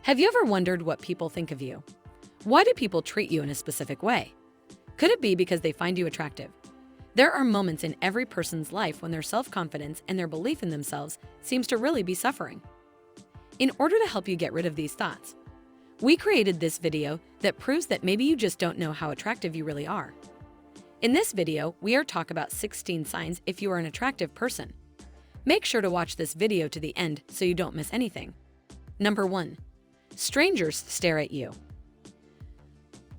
Have you ever wondered what people think of you? Why do people treat you in a specific way? Could it be because they find you attractive? There are moments in every person's life when their self-confidence and their belief in themselves seems to really be suffering. In order to help you get rid of these thoughts, we created this video that proves that maybe you just don't know how attractive you really are. In this video, we are talking about 16 signs if you are an attractive person. Make sure to watch this video to the end so you don't miss anything. Number 1. Strangers stare at you.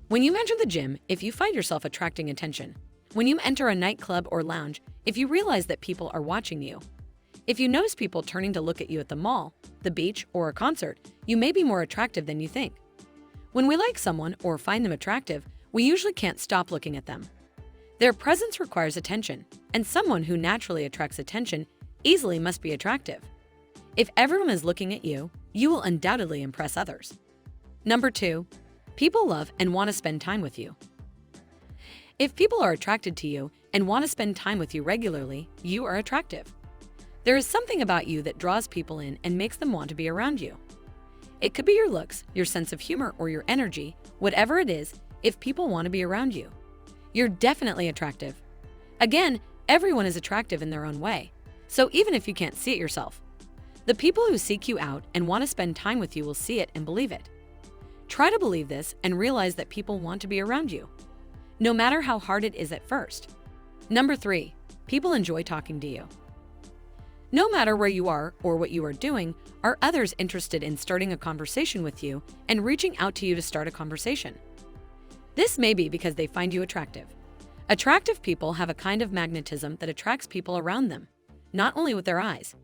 When you enter the gym, if you find yourself attracting attention, when you enter a nightclub or lounge, if you realize that people are watching you, if you notice people turning to look at you at the mall, the beach, or a concert, you may be more attractive than you think. When we like someone or find them attractive, we usually can't stop looking at them. Their presence requires attention, and someone who naturally attracts attention easily must be attractive. If everyone is looking at you, you will undoubtedly impress others. Number 2. People love and want to spend time with you. If people are attracted to you and want to spend time with you regularly, you are attractive. There is something about you that draws people in and makes them want to be around you. It could be your looks, your sense of humor, or your energy. Whatever it is, if people want to be around you, you're definitely attractive. Again, everyone is attractive in their own way, so even if you can't see it yourself, the people who seek you out and want to spend time with you will see it and believe it. Try to believe this and realize that people want to be around you, no matter how hard it is at first. Number 3. People enjoy talking to you. No matter where you are or what you are doing, are others interested in starting a conversation with you and reaching out to you to start a conversation? This may be because they find you attractive. Attractive people have a kind of magnetism that attracts people around them, not only with their eyes,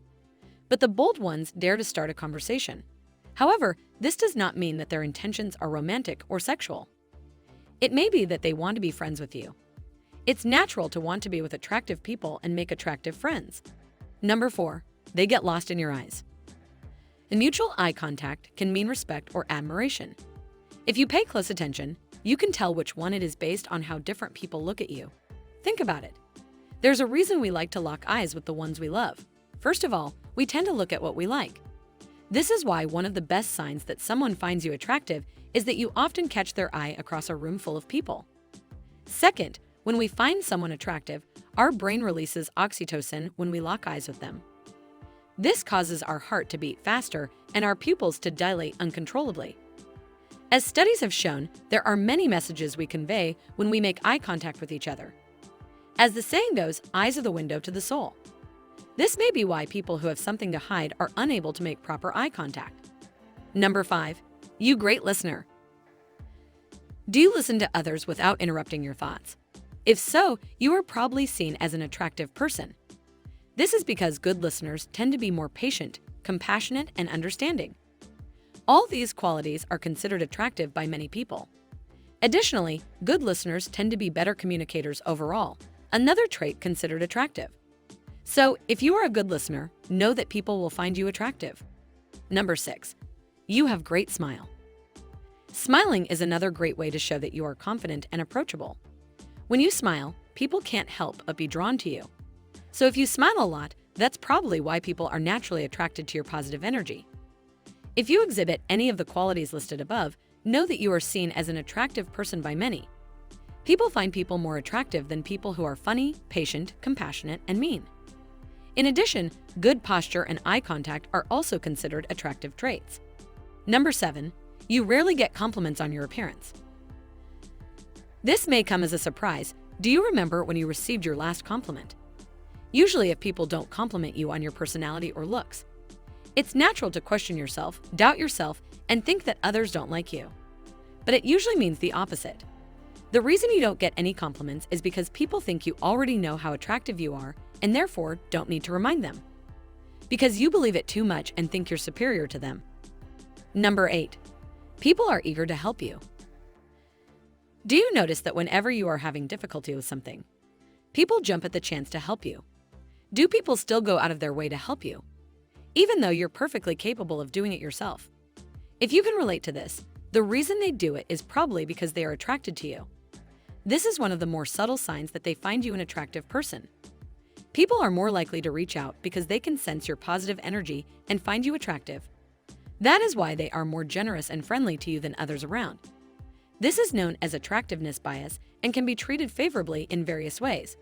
but the bold ones dare to start a conversation. However, this does not mean that their intentions are romantic or sexual. It may be that they want to be friends with you. It's natural to want to be with attractive people and make attractive friends. Number 4. They get lost in your eyes. A mutual eye contact can mean respect or admiration. If you pay close attention, you can tell which one it is based on how different people look at you. Think about it. There's a reason we like to lock eyes with the ones we love. First of all, we tend to look at what we like. This is why one of the best signs that someone finds you attractive is that you often catch their eye across a room full of people. Second, when we find someone attractive, our brain releases oxytocin when we lock eyes with them. This causes our heart to beat faster and our pupils to dilate uncontrollably. As studies have shown, there are many messages we convey when we make eye contact with each other. As the saying goes, eyes are the window to the soul. This may be why people who have something to hide are unable to make proper eye contact. Number 5. You great listener. Do you listen to others without interrupting your thoughts? If so, you are probably seen as an attractive person. This is because good listeners tend to be more patient, compassionate, and understanding. All these qualities are considered attractive by many people. Additionally, good listeners tend to be better communicators overall, another trait considered attractive. So, if you are a good listener, know that people will find you attractive. Number 6. You have great smile. Smiling is another great way to show that you are confident and approachable. When you smile, people can't help but be drawn to you. So if you smile a lot, that's probably why people are naturally attracted to your positive energy. If you exhibit any of the qualities listed above, know that you are seen as an attractive person by many. People find people more attractive than people who are funny, patient, compassionate, and mean. In addition, good posture and eye contact are also considered attractive traits. Number 7. You rarely get compliments on your appearance. This may come as a surprise. Do you remember when you received your last compliment? Usually, if people don't compliment you on your personality or looks, it's natural to question yourself, doubt yourself, and think that others don't like you. But it usually means the opposite. The reason you don't get any compliments is because people think you already know how attractive you are and therefore don't need to remind them. Because you believe it too much and think you're superior to them. Number 8. People are eager to help you. Do you notice that whenever you are having difficulty with something, people jump at the chance to help you? Do people still go out of their way to help you, even though you're perfectly capable of doing it yourself? If you can relate to this, the reason they do it is probably because they are attracted to you. This is one of the more subtle signs that they find you an attractive person. People are more likely to reach out because they can sense your positive energy and find you attractive. That is why they are more generous and friendly to you than others around. This is known as attractiveness bias and can be treated favorably in various ways.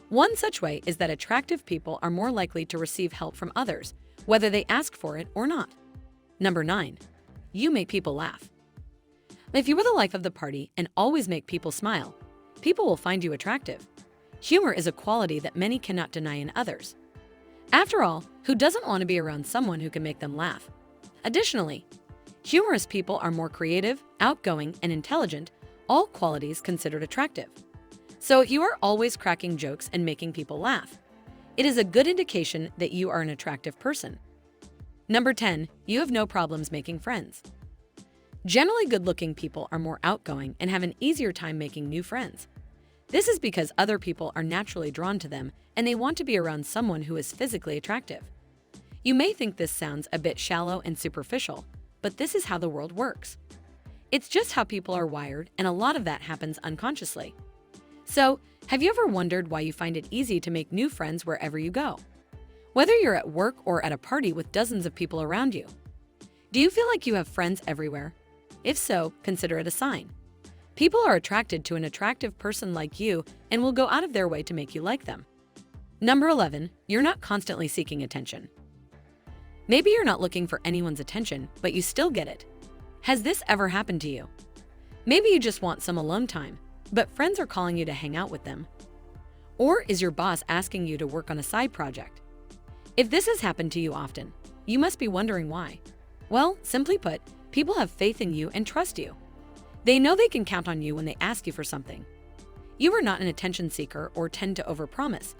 One such way is that attractive people are more likely to receive help from others, whether they ask for it or not. Number 9. You make people laugh. If you were the life of the party and always make people smile, people will find you attractive. Humor is a quality that many cannot deny in others. After all, who doesn't want to be around someone who can make them laugh? Additionally, humorous people are more creative, outgoing, and intelligent, all qualities considered attractive. So if you are always cracking jokes and making people laugh, it is a good indication that you are an attractive person. Number 10. You have no problems making friends. Generally good-looking people are more outgoing and have an easier time making new friends. This is because other people are naturally drawn to them and they want to be around someone who is physically attractive. You may think this sounds a bit shallow and superficial, but this is how the world works. It's just how people are wired, and a lot of that happens unconsciously. So, have you ever wondered why you find it easy to make new friends wherever you go? Whether you're at work or at a party with dozens of people around you. Do you feel like you have friends everywhere? If so, consider it a sign. People are attracted to an attractive person like you and will go out of their way to make you like them. Number 11. You're not constantly seeking attention. Maybe you're not looking for anyone's attention, but you still get it. Has this ever happened to you? Maybe you just want some alone time, but friends are calling you to hang out with them. Or is your boss asking you to work on a side project? If this has happened to you often, you must be wondering why. Well, simply put, people have faith in you and trust you. They know they can count on you when they ask you for something. You are not an attention seeker or tend to overpromise.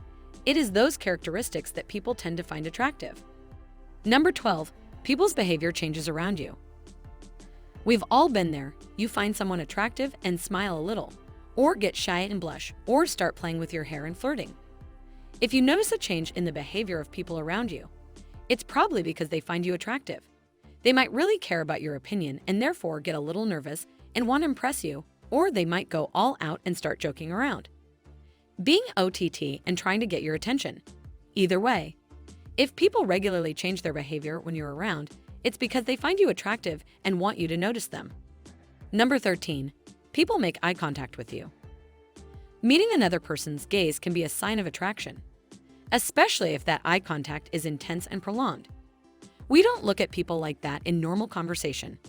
It is those characteristics that people tend to find attractive. Number 12. People's behavior changes around you. We've all been there. You find someone attractive and smile a little, or get shy and blush, or start playing with your hair and flirting. If you notice a change in the behavior of people around you, it's probably because they find you attractive. They might really care about your opinion and therefore get a little nervous and want to impress you, or they might go all out and start joking around. Being OTT and trying to get your attention. Either way, if people regularly change their behavior when you're around, it's because they find you attractive and want you to notice them. Number 13. People make eye contact with you. Meeting another person's gaze can be a sign of attraction, especially if that eye contact is intense and prolonged. We don't look at people like that in normal conversation.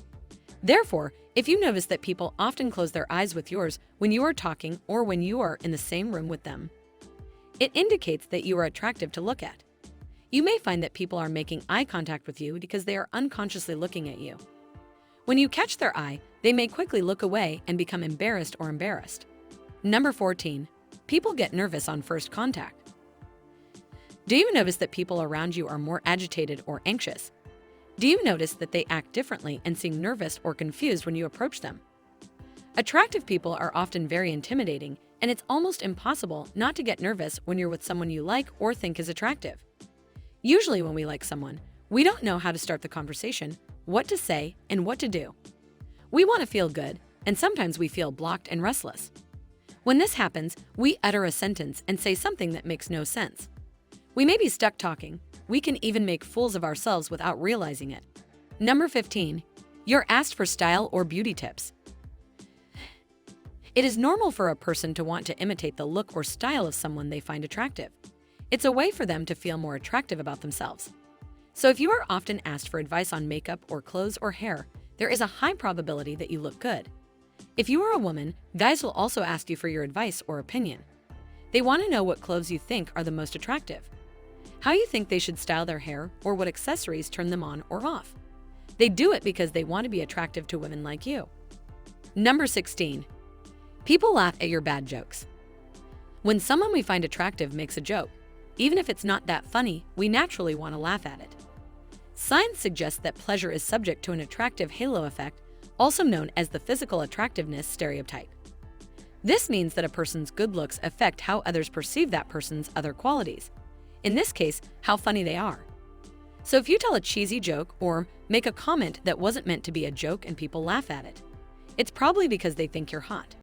Therefore, if you notice that people often close their eyes with yours when you are talking or when you are in the same room with them, it indicates that you are attractive to look at. You may find that people are making eye contact with you because they are unconsciously looking at you. When you catch their eye, they may quickly look away and become embarrassed or embarrassed. Number 14. People get nervous on first contact. Do you notice that people around you are more agitated or anxious? Do you notice that they act differently and seem nervous or confused when you approach them? Attractive people are often very intimidating, and it's almost impossible not to get nervous when you're with someone you like or think is attractive. Usually when we like someone, we don't know how to start the conversation, what to say, and what to do. We want to feel good, and sometimes we feel blocked and restless. When this happens, we utter a sentence and say something that makes no sense. We may be stuck talking. We can even make fools of ourselves without realizing it. Number 15. You're asked for style or beauty tips. It is normal for a person to want to imitate the look or style of someone they find attractive. It's a way for them to feel more attractive about themselves. So if you are often asked for advice on makeup or clothes or hair, there is a high probability that you look good. If you are a woman, guys will also ask you for your advice or opinion. They want to know what clothes you think are the most attractive, how you think they should style their hair, or what accessories turn them on or off. They do it because they want to be attractive to women like you. Number 16. People laugh at your bad jokes. When someone we find attractive makes a joke, even if it's not that funny, we naturally want to laugh at it. Science suggests that pleasure is subject to an attractive halo effect, also known as the physical attractiveness stereotype. This means that a person's good looks affect how others perceive that person's other qualities. In this case, how funny they are. So if you tell a cheesy joke or make a comment that wasn't meant to be a joke and people laugh at it, it's probably because they think you're hot.